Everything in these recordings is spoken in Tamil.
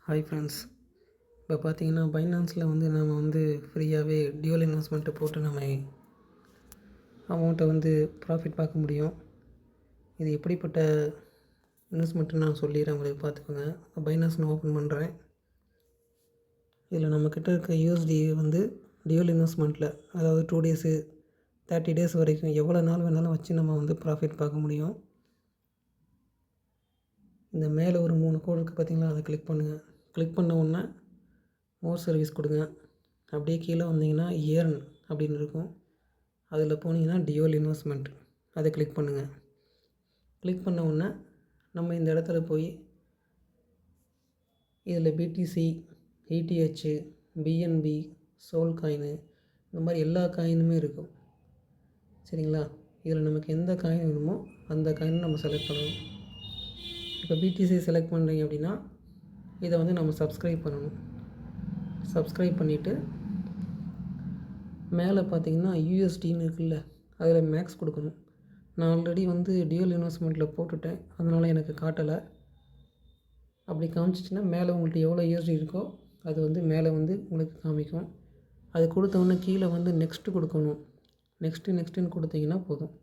Hi friends. இப்போ பார்த்தீங்கன்னா பைனான்ஸில் வந்து நம்ம வந்து ஃப்ரீயாகவே டியூவல் இன்வெஸ்ட்மெண்ட்டை போட்டு நம்ம அமௌண்ட்டை வந்து ப்ராஃபிட் பார்க்க முடியும். இது எப்படிப்பட்ட இன்வெஸ்ட்மெண்ட்டுன்னு நான் சொல்லிடுறேன், உங்களுக்கு பார்த்துக்கோங்க. பைனான்ஸ் நான் ஓப்பன் பண்ணுறேன். இதில் நம்மக்கிட்ட இருக்க யூஎஸ்டி வந்து டியூவல் இன்வெஸ்ட்மெண்ட்டில், அதாவது 2 டேஸு 30 டேஸ் வரைக்கும் எவ்வளோ நாள் வேணாலும் வச்சு நம்ம வந்து ப்ராஃபிட் பார்க்க முடியும். இந்த மேலே ஒரு 3 கோடு இருக்குது பார்த்தீங்களா, அதை கிளிக் பண்ணுங்கள். கிளிக் பண்ண உடனே மோர் சர்வீஸ் கொடுங்க. அப்படியே கீழே வந்தீங்கன்னா ஏர்ன் அப்படின்னு இருக்கும். அதில் போனீங்கன்னா டியூவல் இன்வெஸ்ட்மெண்ட், அதை கிளிக் பண்ணுங்கள். கிளிக் பண்ண உடனே நம்ம இந்த இடத்துல போய் இதில் பிடிசி, இடிஹெச், பிஎன்பி, சோல் காயினு, இந்த மாதிரி எல்லா காயினுமே இருக்கும். சரிங்களா? இதில் நமக்கு எந்த காயின் வேணுமோ அந்த காயினை நம்ம செலக்ட் பண்ணணும். இப்போ பிடிசி செலக்ட் பண்ணுறீங்க அப்படின்னா இதை வந்து நம்ம சப்ஸ்கிரைப் பண்ணணும். சப்ஸ்கிரைப் பண்ணிவிட்டு மேலே பார்த்தீங்கன்னா யூஎஸ்டின்னு இருக்குல்ல, அதில் மேக்ஸ் கொடுக்கணும். நான் ஆல்ரெடி வந்து டியூவல் இன்வெஸ்ட்மெண்ட்டில் போட்டுட்டேன், அதனால் எனக்கு காட்டலை. அப்படி காமிச்சிச்சின்னா மேலே உங்கள்கிட்ட எவ்வளோ யூஎஸ்டி இருக்கோ அது வந்து மேலே வந்து உங்களுக்கு காமிக்கும். அது கொடுத்தவொடனே கீழே வந்து நெக்ஸ்ட்டு கொடுக்கணும். நெக்ஸ்ட்டுன்னு கொடுத்தீங்கன்னா போதும்.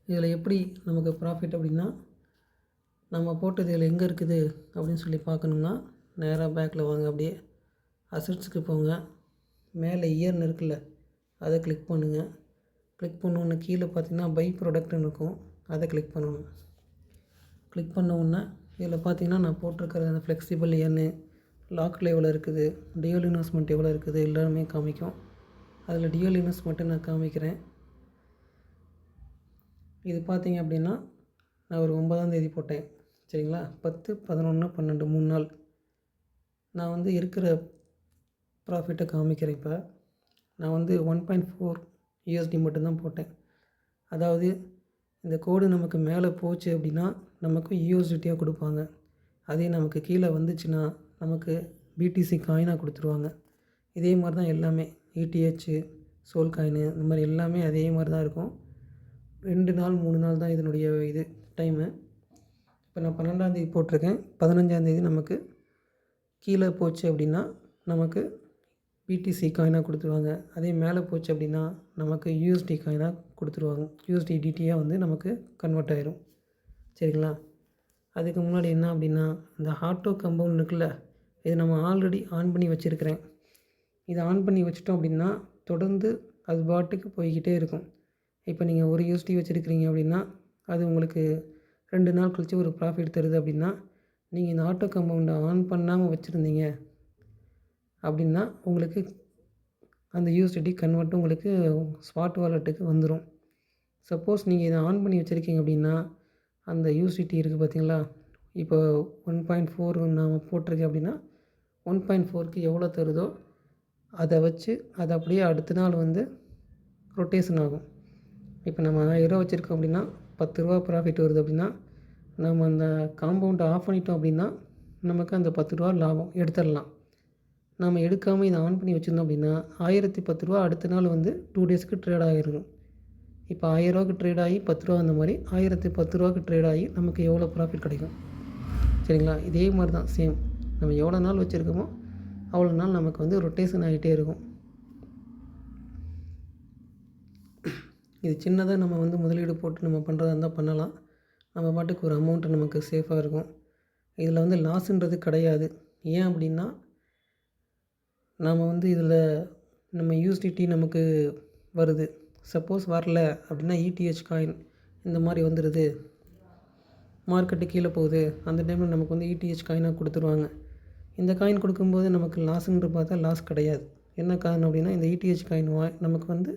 இதில் எப்படி நமக்கு ப்ராஃபிட் அப்படின்னா, நம்ம போட்டது இதில் எங்கே இருக்குது அப்படின்னு சொல்லி பார்க்கணுன்னா நேராக பேக்கில் வாங்க. அப்படியே அசட்ஸுக்கு போங்க. மேலே இயர்னு இருக்குல்ல, அதை கிளிக் பண்ணுங்கள். கிளிக் பண்ணோன்னே கீழே பார்த்தீங்கன்னா பை ப்ராடக்ட்னு இருக்கும், அதை கிளிக் பண்ணணும். கிளிக் பண்ண உடனே இதில் பார்த்தீங்கன்னா நான் போட்டிருக்கிற அந்த ஃப்ளெக்சிபிள் எண்ணு, லாக்கில் எவ்வளோ இருக்குது, டியூவல் இன்வெஸ்ட்மெண்ட் எவ்வளோ இருக்குது எல்லாமே காமிக்கும். அதில் டியூவல் இன்வெஸ்ட்மெண்ட்டை நான் காமிக்கிறேன். இது பார்த்தீங்க அப்படின்னா நான் ஒரு 9ஆம் தேதி போட்டேன். சரிங்களா? 10, 11, 12 3 நாள் நான் வந்து இருக்கிற ப்ராஃபிட்டை காமிக்கிறேன். இப்போ நான் வந்து 1.4 யூஎஸ்டி மட்டும்தான் போட்டேன். அதாவது இந்த கோடு நமக்கு மேலே போச்சு அப்படின்னா நமக்கு யூஎஸ்டியாக கொடுப்பாங்க. அதே நமக்கு கீழே வந்துச்சுன்னா நமக்கு பிடிசி காயினாக கொடுத்துருவாங்க. இதே மாதிரி தான் எல்லாமே, இடிஹெச், சோல் காயினு, இந்த மாதிரி எல்லாமே அதே மாதிரி தான் இருக்கும். 2 நாள் 3 நாள் தான் இதனுடைய இது டைமு. இப்போ நான் 12ஆம் தேதி போட்டிருக்கேன். 15ஆம் தேதி நமக்கு கீழே போச்சு அப்படின்னா நமக்கு பிடிசி காயினாக கொடுத்துருவாங்க. அதே மேலே போச்சு அப்படின்னா நமக்கு யூஎஸ்டி காயினாக கொடுத்துருவாங்க. யூஎஸ்டி டிடியாக வந்து நமக்கு கன்வெர்ட் ஆயிரும். சரிங்களா? அதுக்கு முன்னாடி என்ன அப்படின்னா, இந்த ஆட்டோ கம்பவுண்ட் இருக்குல்ல, இது நம்ம ஆல்ரெடி ஆன் பண்ணி வச்சுருக்கிறேன். இதை ஆன் பண்ணி வச்சிட்டோம் அப்படின்னா தொடர்ந்து அது பாட்டுக்கு போய்கிட்டே இருக்கும். இப்போ நீங்கள் ஒரு யூஎஸ்டி வச்சுருக்கிறீங்க அப்படின்னா அது உங்களுக்கு 2 நாள் கழித்து ஒரு ப்ராஃபிட் தருது அப்படின்னா, நீங்கள் இந்த ஆட்டோ கம்பவுண்டை ஆன் பண்ணாமல் வச்சுருந்தீங்க அப்படின்னா உங்களுக்கு அந்த யூஎஸ்டி கன்வெர்ட் உங்களுக்கு ஸ்பாட் வாலெட்டுக்கு வந்துடும். சப்போஸ் நீங்கள் இதை ஆன் பண்ணி வச்சுருக்கீங்க அப்படின்னா அந்த யூஎஸ்டி இருக்குது பார்த்தீங்களா, இப்போ 1.4 நான் போட்டிருக்கேன் அப்படின்னா 1.4க்கு எவ்வளோ தருதோ அதை வச்சு அதை அப்படியே அடுத்த நாள் வந்து ரொட்டேஷன் ஆகும். இப்போ நம்ம 1000 வச்சுருக்கோம் அப்படின்னா 10 ரூபா ப்ராஃபிட் வருது அப்படின்னா நம்ம அந்த காம்பவுண்டை ஆஃப் பண்ணிட்டோம் அப்படின்னா நமக்கு அந்த 10 ரூபா லாபம் எடுத்துடலாம். நம்ம எடுக்காமல் இதை ஆன் பண்ணி வச்சுருந்தோம் அப்படின்னா 1010 ரூபா அடுத்த நாள் வந்து 2 டேஸ்க்கு ட்ரேட் ஆகிருக்கும். இப்போ 1000 ரூபாய்க்கு ட்ரேட் ஆகி 10 ரூபா அந்த மாதிரி 1010 ரூபாய்க்கு ட்ரேட் ஆகி நமக்கு எவ்வளோ ப்ராஃபிட் கிடைக்கும். சரிங்களா? இதே மாதிரி தான் சேம். நம்ம எவ்வளோ நாள் வச்சுருக்கோமோ அவ்வளோ நாள் நமக்கு வந்து ரொட்டேஷன் ஆகிட்டே இருக்கும். இது சின்னதாக நம்ம வந்து முதலீடு போட்டு நம்ம பண்ணுறதா இருந்தால் பண்ணலாம். நம்ம பாட்டுக்கு ஒரு அமௌண்ட்டு நமக்கு சேஃபாக இருக்கும். இதில் வந்து லாஸுன்றது கிடையாது. ஏன் அப்படின்னா நாம் வந்து இதில் நம்ம யூஎஸ்டிடி நமக்கு வருது. சப்போஸ் வரல அப்படின்னா இடிஹெச் காயின் இந்த மாதிரி வந்துடுது, மார்க்கெட்டு கீழே போகுது, அந்த டைமில் நமக்கு வந்து இடிஹெச் காயினாக கொடுத்துருவாங்க. இந்த காயின் கொடுக்கும்போது நமக்கு லாஸுன்ற பார்த்தா லாஸ் கிடையாது. என்ன காரணம் அப்படின்னா இந்த இடிஹெச் காயின் நமக்கு வந்து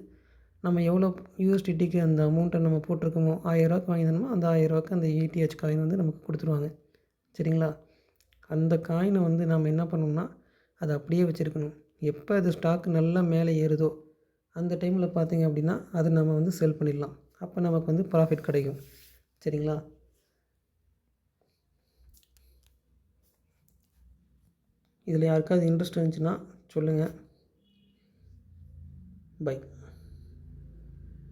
நம்ம எவ்வளோ யூஎஸ்டிடிக்கு அந்த அமௌண்ட்டை நம்ம போட்டிருக்கோமோ 1000 ரூபாய்க்கு வாங்கினோமோ அந்த 1000 ரூபாய்க்கு அந்த இடிஹெச் காயின் வந்து நமக்கு கொடுத்துருவாங்க. சரிங்களா? அந்த காயினை வந்து நம்ம என்ன பண்ணணும்னா அதை அப்படியே வச்சுருக்கணும். எப்போ அது ஸ்டாக் நல்லா மேலே ஏறுதோ அந்த டைமில் பார்த்தீங்க அப்படின்னா அது நம்ம வந்து செல் பண்ணிடலாம். அப்போ நமக்கு வந்து ப்ராஃபிட் கிடைக்கும். சரிங்களா? இதில் யாருக்காவது இன்ட்ரெஸ்ட் இருந்துச்சுன்னா சொல்லுங்கள். பை.